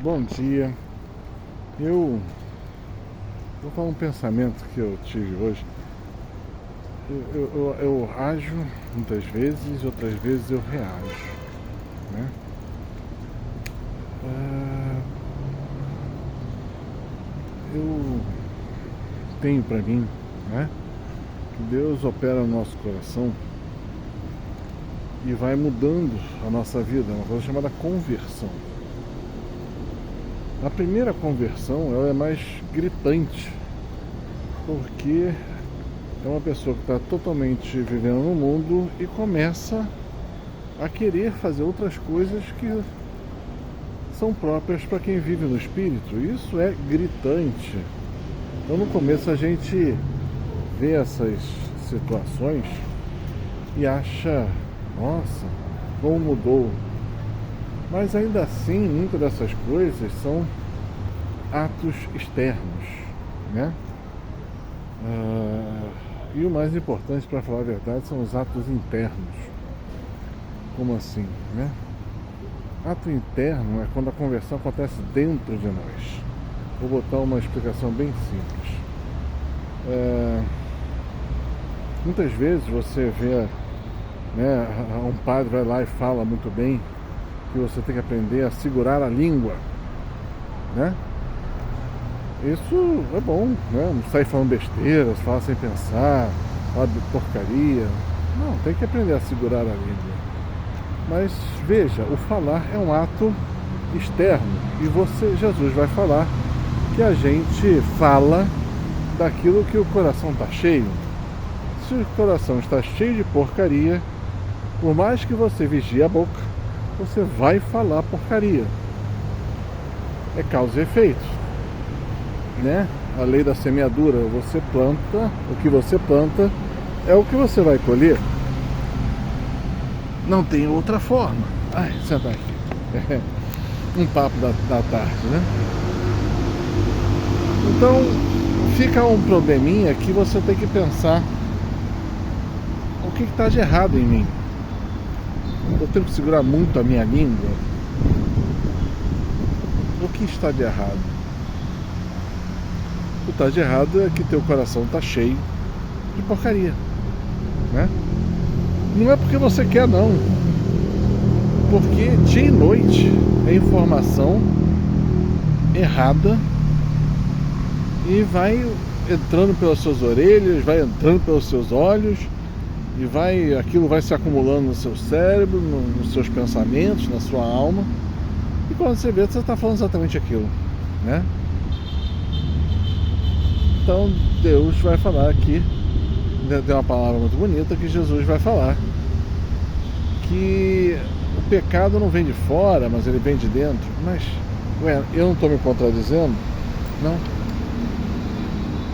Bom dia. Eu vou falar um pensamento que eu tive hoje. Eu ajo muitas vezes, outras vezes eu reajo, né? Eu tenho para mim, né, que Deus opera no nosso coração e vai mudando a nossa vida, uma coisa chamada conversão. A primeira conversão, ela é mais gritante, porque é uma pessoa que está totalmente vivendo no mundo e começa a querer fazer outras coisas que são próprias para quem vive no espírito. Isso é gritante. Então, no começo, a gente vê essas situações e acha, nossa, como mudou. Mas ainda assim, muitas dessas coisas são atos externos, né? E o mais importante, para falar a verdade, são os atos internos. Como assim, né? Ato interno é quando a conversão acontece dentro de nós. Vou botar uma explicação bem simples. Muitas vezes você vê, né, um padre vai lá e fala muito bem que você tem que aprender a segurar a língua, né? Isso é bom, né? Não sai falando besteira, fala sem pensar, fala de porcaria. Não, tem que aprender a segurar a língua. Mas veja, o falar é um ato externo e Jesus vai falar que a gente fala daquilo que o coração está cheio. Se o coração está cheio de porcaria, por mais que você vigie a boca, você vai falar porcaria. É causa e efeito, né? A lei da semeadura, você planta, o que você planta é o que você vai colher. Não tem outra forma. Ai, senta aqui. Um papo da tarde, né? Então, fica um probleminha que você tem que pensar o que está de errado em mim. Eu tenho que segurar muito a minha língua. O que está de errado? O que está de errado é que teu coração está cheio de porcaria, né? Não é porque você quer, não. Porque dia e noite é informação errada e vai entrando pelas suas orelhas, vai entrando pelos seus olhos e aquilo vai se acumulando no seu cérebro, nos seus pensamentos, na sua alma. E quando você vê, você está falando exatamente aquilo, né? Então Deus vai falar aqui, tem uma palavra muito bonita que Jesus vai falar, que o pecado não vem de fora, mas ele vem de dentro. Mas, eu não estou me contradizendo? Não.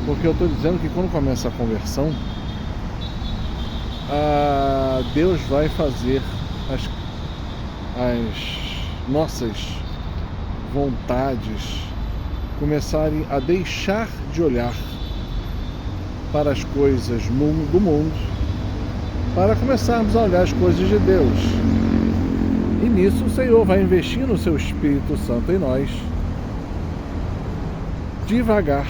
Porque eu estou dizendo que quando começa a conversão, Deus vai fazer as nossas vontades começarem a deixar de olhar para as coisas do mundo, para começarmos a olhar as coisas de Deus. E nisso o Senhor vai investir no seu Espírito Santo em nós, devagar,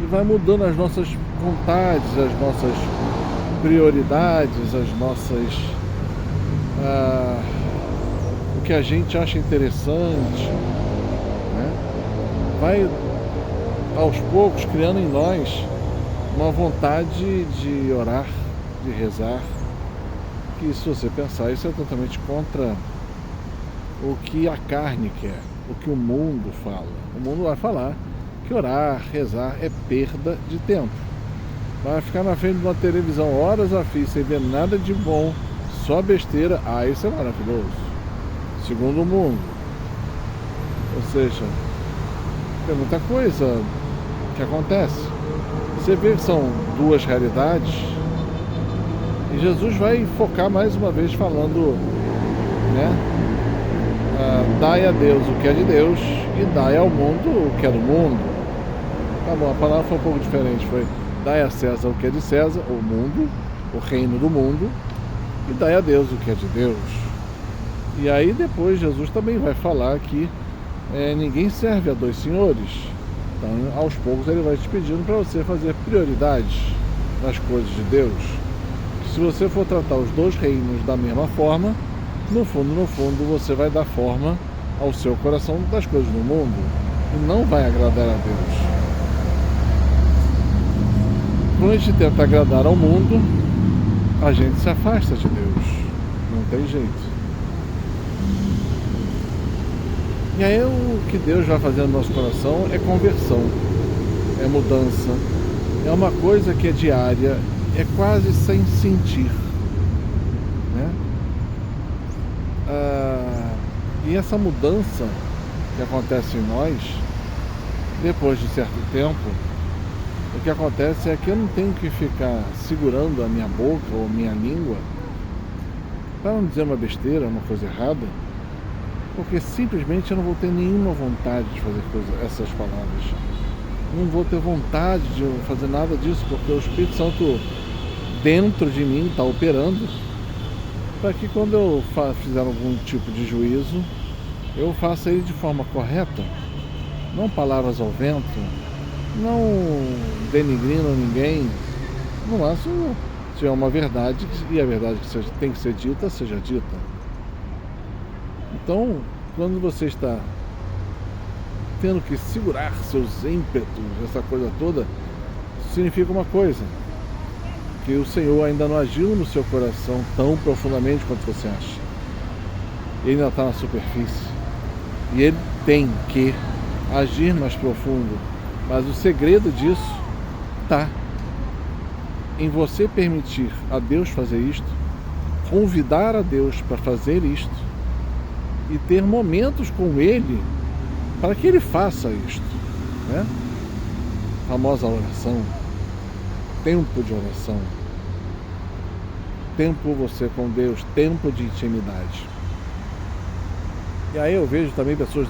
e vai mudando as nossas vontades, as nossas prioridades, as nossas o que a gente acha interessante, né? Vai aos poucos criando em nós uma vontade de orar, de rezar, que se você pensar, isso é totalmente contra o que a carne quer, o que o mundo fala. O mundo vai falar que orar, rezar é perda de tempo. Vai ficar na frente de uma televisão horas a fio sem ver nada de bom, só besteira. Isso é maravilhoso, segundo o mundo. Ou seja, tem muita coisa que acontece. Você vê que são duas realidades, e Jesus vai focar mais uma vez falando, né? Dai a Deus o que é de Deus e dai ao mundo o que é do mundo. Tá bom, a palavra foi um pouco diferente, foi dai a César o que é de César, o mundo, o reino do mundo, e dai a Deus o que é de Deus. E aí depois Jesus também vai falar que ninguém serve a dois senhores. Então, aos poucos, ele vai te pedindo para você fazer prioridades nas coisas de Deus. Se você for tratar os dois reinos da mesma forma, no fundo, você vai dar forma ao seu coração das coisas do mundo e não vai agradar a Deus. Quando a gente tenta agradar ao mundo, a gente se afasta de Deus. Não tem jeito. E aí o que Deus vai fazer no nosso coração é conversão, é mudança, é uma coisa que é diária, é quase sem sentir, né? E essa mudança que acontece em nós, depois de certo tempo, o que acontece é que eu não tenho que ficar segurando a minha boca ou a minha língua para não dizer uma besteira, uma coisa errada, porque simplesmente eu não vou ter nenhuma vontade de fazer essas palavras. Não vou ter vontade de fazer nada disso, porque o Espírito Santo dentro de mim está operando para que quando eu fizer algum tipo de juízo, eu faça ele de forma correta, não palavras ao vento, não denigrindo ninguém, no máximo, se é uma verdade, e a verdade que tem que ser dita, seja dita. Então, quando você está tendo que segurar seus ímpetos, essa coisa toda, significa uma coisa, que o Senhor ainda não agiu no seu coração tão profundamente quanto você acha. Ele ainda está na superfície. E ele tem que agir mais profundo. Mas o segredo disso está em você permitir a Deus fazer isto, convidar a Deus para fazer isto e ter momentos com Ele para que Ele faça isto, né? A famosa oração, tempo de oração, tempo você com Deus, tempo de intimidade. E aí eu vejo também pessoas,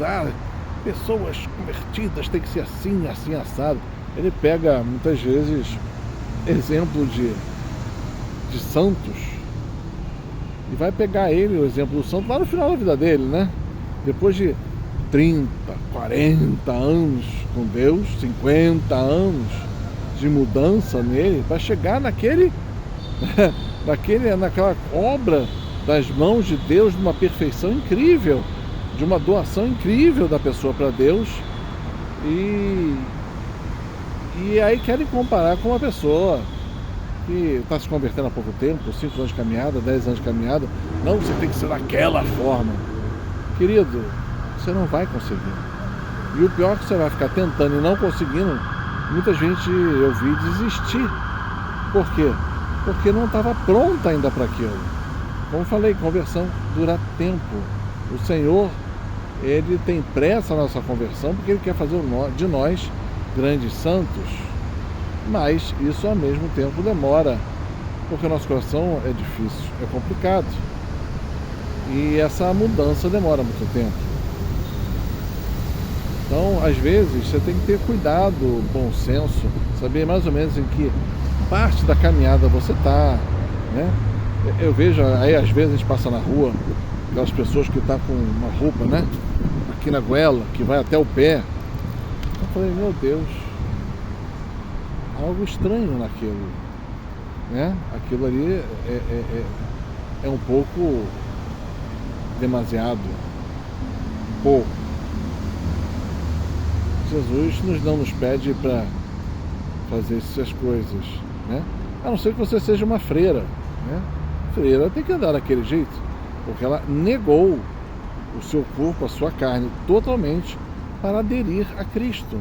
pessoas convertidas tem que ser assim, assim, assado. Ele pega muitas vezes exemplo de santos e vai pegar ele, o exemplo do santo, lá no final da vida dele, né? Depois de 30, 40 anos com Deus, 50 anos de mudança nele, para chegar naquela obra das mãos de Deus, de uma perfeição incrível, de uma doação incrível da pessoa para Deus, e aí querem comparar com uma pessoa que está se convertendo há pouco tempo, 5 anos de caminhada, 10 anos de caminhada. Não, você tem que ser daquela forma. Querido, você não vai conseguir. E o pior é que você vai ficar tentando e não conseguindo. Muita gente eu vi desistir. Por quê? Porque não estava pronta ainda para aquilo. Como falei, conversão dura tempo. O Senhor, Ele tem pressa na nossa conversão, porque Ele quer fazer de nós grandes santos. Mas isso ao mesmo tempo demora, porque o nosso coração é difícil, é complicado. E essa mudança demora muito tempo. Então, às vezes, você tem que ter cuidado, bom senso, saber mais ou menos em que parte da caminhada você está, né? Eu vejo, aí às vezes a gente passa na rua, aquelas pessoas que estão com uma roupa, né? Aqui na goela, que vai até o pé. Eu falei, meu Deus, algo estranho naquilo, né? Aquilo ali é um pouco demasiado, pouco. Jesus não nos pede para fazer essas coisas, né? A não ser que você seja uma freira, né? Freira tem que andar daquele jeito, porque ela negou o seu corpo, a sua carne, totalmente para aderir a Cristo.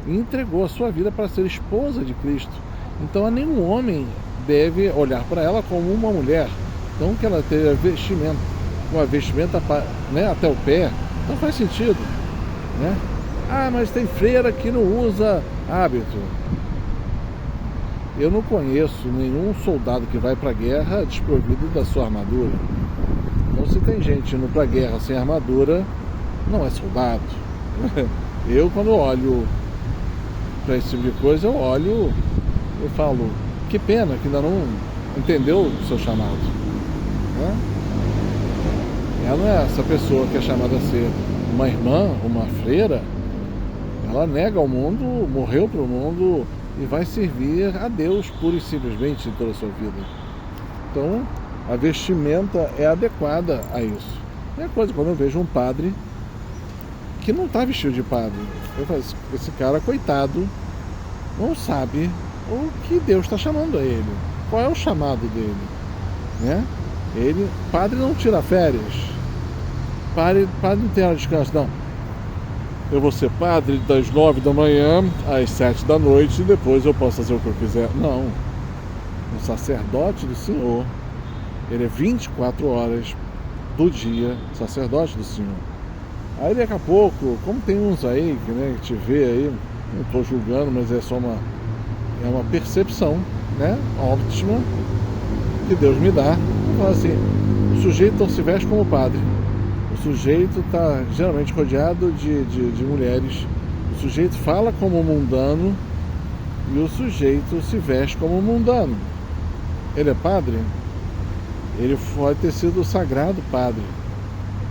E entregou a sua vida para ser esposa de Cristo. Então nenhum homem deve olhar para ela como uma mulher. Então que ela tenha vestimento, uma vestimenta, né, até o pé, não faz sentido, né? Mas tem freira que não usa hábito. Eu não conheço nenhum soldado que vai para a guerra desprovido da sua armadura. Então se tem gente indo para a guerra sem armadura, não é soldado. Eu, quando olho para esse tipo de coisa, eu falo, que pena que ainda não entendeu o seu chamado, né? Ela não é essa pessoa que é chamada a ser Uma irmã, uma freira, ela nega o mundo, morreu para o mundo e vai servir a Deus pura e simplesmente em toda a sua vida. Então, a vestimenta é adequada a isso. É a coisa quando eu vejo um padre que não está vestido de padre. Eu falo, esse cara, coitado, não sabe o que Deus está chamando a ele. Qual é o chamado dele? Né? Padre não tira férias. Padre não tem hora de descanso, não. Eu vou ser padre das 9 da manhã às 7 da noite e depois eu posso fazer o que eu quiser. Não. O sacerdote do Senhor, ele é 24 horas do dia sacerdote do Senhor. Aí daqui a pouco, como tem uns aí que, né, te vê aí, não estou julgando, mas é só uma percepção, né, óptima que Deus me dá. Fala assim, o sujeito não se veste como padre. O sujeito está geralmente rodeado de mulheres. O sujeito fala como mundano e o sujeito se veste como mundano. Ele é padre? Ele pode ter sido sagrado padre,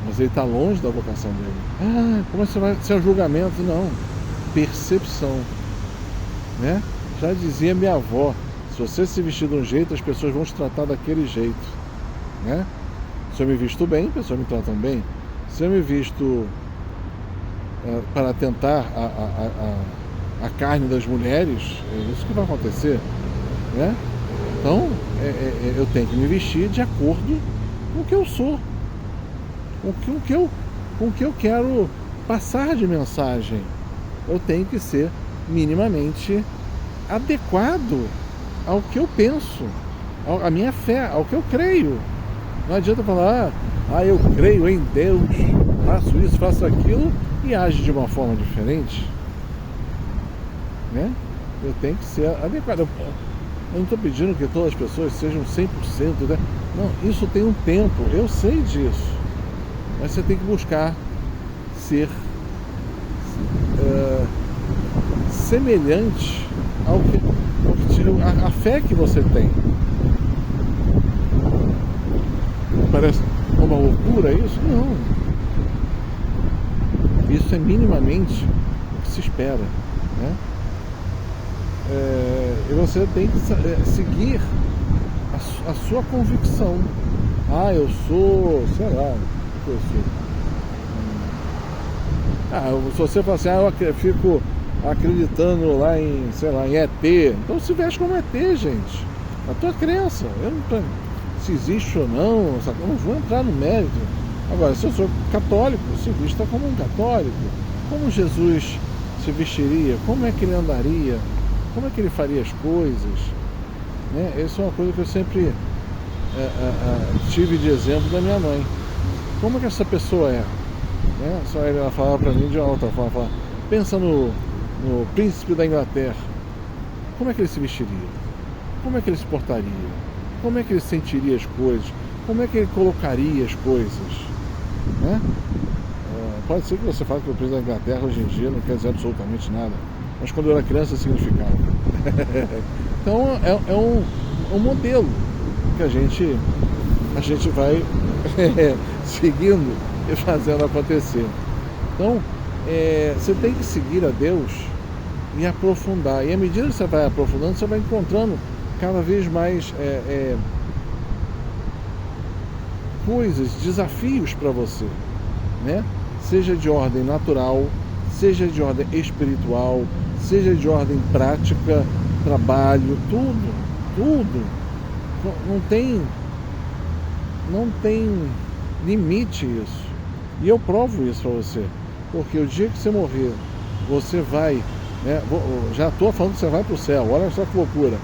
mas ele está longe da vocação dele. Como você vai ser um julgamento? Não. Percepção. Né? Já dizia minha avó, se você se vestir de um jeito, as pessoas vão te tratar daquele jeito. Né? Se eu me visto bem, as pessoas me tratam bem. Se eu me visto para tentar a carne das mulheres, é isso que vai acontecer. Né? Então, eu tenho que me vestir de acordo com o que eu sou, com o que eu quero passar de mensagem. Eu tenho que ser minimamente adequado ao que eu penso, à minha fé, ao que eu creio. Não adianta falar, eu creio em Deus, faço isso, faço aquilo e age de uma forma diferente. Né? Eu tenho que ser adequado. Eu não estou pedindo que todas as pessoas sejam 100%, né? Não, isso tem um tempo, eu sei disso. Mas você tem que buscar ser semelhante ao que a fé que você tem. Parece uma loucura isso? Não. Isso é minimamente o que se espera. Né? E você tem que seguir a sua convicção. Eu sou, sei lá, o que eu sou? Se você fala assim, eu fico acreditando lá em, sei lá, em ET, então se veste como ET, gente. A tua crença. Se existe ou não, sabe? Eu não vou entrar no mérito. Agora, se eu sou católico, se vista como um católico. Como Jesus se vestiria? Como é que ele andaria? Como é que ele faria as coisas? Né? Essa é uma coisa que eu sempre tive de exemplo da minha mãe. Como é que essa pessoa é? Né? Só ela falava para mim de uma outra forma. Falava, pensa no príncipe da Inglaterra. Como é que ele se vestiria? Como é que ele se portaria? Como é que ele sentiria as coisas? Como é que ele colocaria as coisas? Né? Pode ser que você fale que o príncipe da Inglaterra hoje em dia não quer dizer absolutamente nada, mas quando eu era criança significava. Então é um modelo que a gente vai seguindo e fazendo acontecer. Então você tem que seguir a Deus e aprofundar. E à medida que você vai aprofundando, você vai encontrando cada vez mais coisas, desafios para você, né? Seja de ordem natural, seja de ordem espiritual, seja de ordem prática, trabalho, tudo. Não tem limite isso. E eu provo isso para você, porque o dia que você morrer, você vai, né? Já estou falando que você vai para o céu. Olha só que loucura.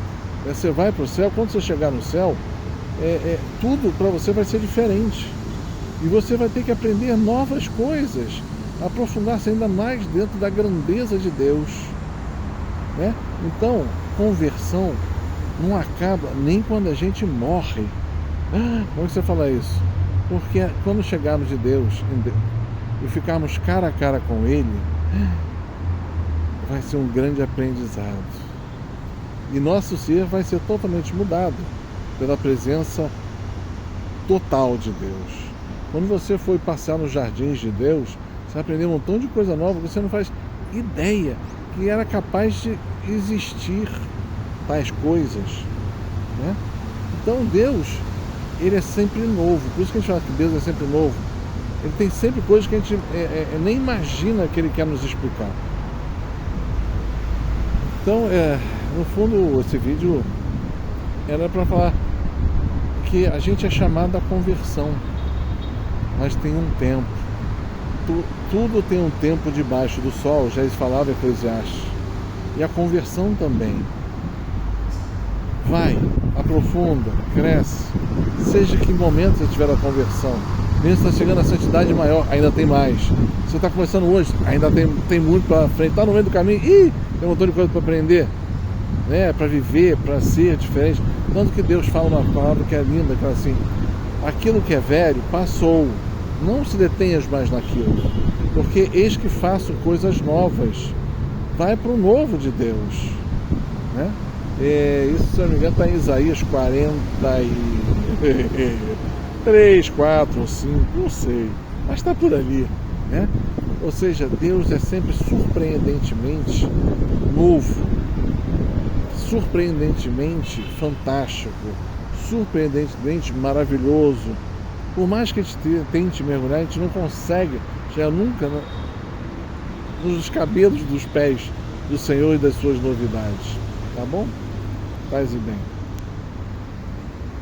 Você vai para o céu, quando você chegar no céu, tudo para você vai ser diferente. E você vai ter que aprender novas coisas, aprofundar-se ainda mais dentro da grandeza de Deus. Né? Então, conversão não acaba nem quando a gente morre. Como você fala isso? Porque quando chegarmos de Deus e ficarmos cara a cara com Ele, vai ser um grande aprendizado. E nosso ser vai ser totalmente mudado pela presença total de Deus. Quando você for passear nos jardins de Deus, Você vai aprender um montão de coisa nova que você não faz ideia que era capaz de existir tais coisas, né? Então Deus, Ele é sempre novo. Por isso que a gente fala que Deus é sempre novo. Ele tem sempre coisas que a gente nem imagina que Ele quer nos explicar. Então, no fundo, esse vídeo era para falar que a gente é chamado à conversão, mas tem um tempo. Tudo tem um tempo debaixo do sol, já falava Eclesiastes. E a conversão também. Vai, aprofunda, cresce. Seja que momento você tiver a conversão. Mesmo você está chegando à santidade maior, ainda tem mais. Você está começando hoje, ainda tem muito para frente. Está no meio do caminho, tem um montão de coisa para aprender, né? Para viver, para ser diferente. Tanto que Deus fala uma palavra que é linda, que é assim: aquilo que é velho passou, não se detenhas mais naquilo, porque eis que faço coisas novas. Vai para o novo de Deus, né? Isso, se eu não me engano, está em Isaías 43, 4 ou 5, não sei, mas está por ali, né? Ou seja, Deus é sempre surpreendentemente novo, surpreendentemente fantástico, surpreendentemente maravilhoso. Por mais que a gente tente mergulhar, a gente não consegue chegar nunca nos cabelos dos pés do Senhor e das suas novidades. Tá bom? Paz e bem.